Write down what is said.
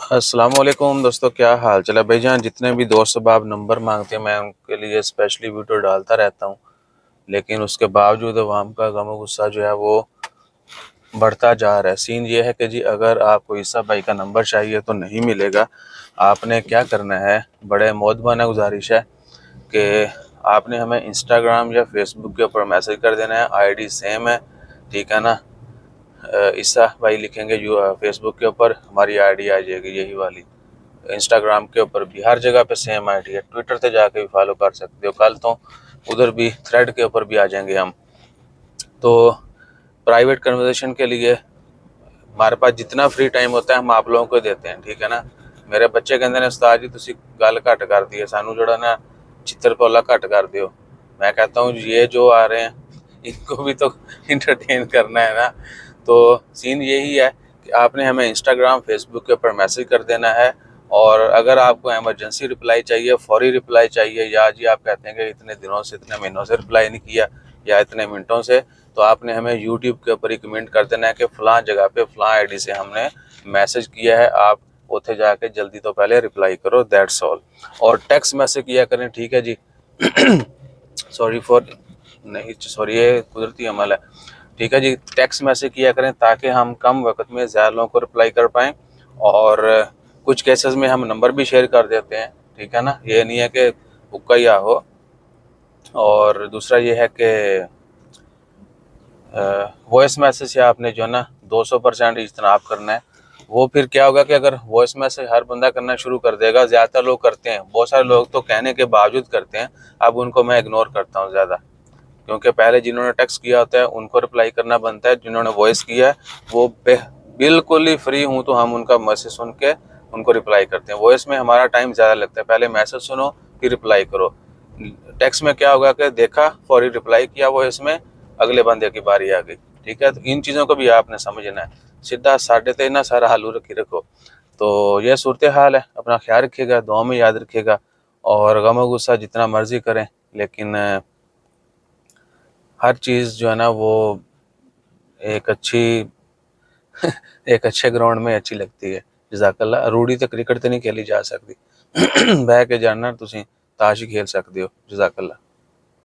अस्सलामुअलैकुम दोस्तों, क्या हाल चल है भाईजान। जितने भी दोस्त अब नंबर मांगते हैं मैं उनके लिए स्पेशली वीडियो डालता रहता हूँ, लेकिन उसके बावजूद अवाम का गम और गुस्सा जो है वो बढ़ता जा रहा है। सीन ये है कि जी अगर आपको ईसा भाई का नंबर चाहिए तो नहीं मिलेगा। आपने क्या करना है, बड़े मोदबाना गुजारिश है कि आपने हमें इंस्टाग्राम या फेसबुक के ऊपर मैसेज कर देना है। आईडी सेम है, ठीक है ना। ईसा भाई लिखेंगे फेसबुक के ऊपर, हमारी आईडी आ जाएगी यही वाली। इंस्टाग्राम के ऊपर भी हर जगह पे सेम आईडी है। ट्विटर से जाके भी फॉलो कर सकते हो, कल तो उधर भी थ्रेड के ऊपर भी आ जाएंगे हम। तो प्राइवेट कन्वर्सेशन के लिए हमारे पास जितना फ्री टाइम होता है हम आप लोगों को देते हैं, ठीक है ना। मेरे बच्चे कहते हैं उस्ताद जी तुसी गल घट कर दी है, सानू जोड़ा ना चित्र पौला घट कर दियो। मैं कहता हूँ ये जो आ रहे हैं इनको भी तो इंटरटेन करना है ना। तो सीन यही है कि आपने हमें इंस्टाग्राम फेसबुक के ऊपर मैसेज कर देना है। और अगर आपको इमरजेंसी रिप्लाई चाहिए, फौरी रिप्लाई चाहिए, या जी आप कहते हैं कि इतने दिनों से इतने महीनों से रिप्लाई नहीं किया या इतने मिनटों से, तो आपने हमें यूट्यूब के ऊपर ही कमेंट कर देना है कि फ़लाँ जगह पे फ़लाँ आईडी से हमने मैसेज किया है, आप उथे जाके जल्दी तो पहले रिप्लाई करो, दैट्स ऑल। और टेक्स्ट मैसेज किया करें, ठीक है जी। सॉरी फॉर नहीं, सॉरी ये कुदरती अमल है, ठीक है जी। टेक्स्ट मैसेज किया करें ताकि हम कम वक्त में ज़्यादा लोगों को रिप्लाई कर पाएँ। और कुछ केसेस में हम नंबर भी शेयर कर देते हैं, ठीक है ना। ये नहीं है कि हुक्का या हो। और दूसरा ये है कि वॉइस मैसेज से आपने जो है ना 200% इज्तनाब करना है। वो फिर क्या होगा कि अगर वॉइस मैसेज हर बंदा करना शुरू कर देगा, ज़्यादातर लोग करते हैं, बहुत सारे लोग तो कहने के बावजूद करते हैं, अब उनको मैं इग्नोर करता हूँ ज़्यादा। क्योंकि पहले जिन्होंने टेक्स्ट किया होता है उनको रिप्लाई करना बनता है, जिन्होंने वॉइस किया है वो बिल्कुल ही फ्री हूँ तो हम उनका मैसेज सुन के उनको रिप्लाई करते हैं। वॉइस में हमारा टाइम ज़्यादा लगता है, पहले मैसेज सुनो फिर रिप्लाई करो। टेक्स्ट में क्या होगा कि देखा फौरी रिप्लाई किया, वॉइस में अगले बंदे की बारी आ गई, ठीक है। तो इन चीज़ों को भी आपने समझना है। सीधा साढ़े ते ना सारा हालू रखी रखो। तो यह सूरत हाल है, अपना ख्याल रखिएगा, दुआ में याद रखिएगा। और गम गुस्सा जितना मर्जी करें, लेकिन हर चीज़ जो है ना वो एक अच्छी एक अच्छे ग्राउंड में अच्छी लगती है। जज़ाकल्लाह। रूढ़ी तो क्रिकेट तो नहीं खेली जा सकती। बह के जानना तुसी ताश ही खेल सकते हो। जज़ाकल्लाह।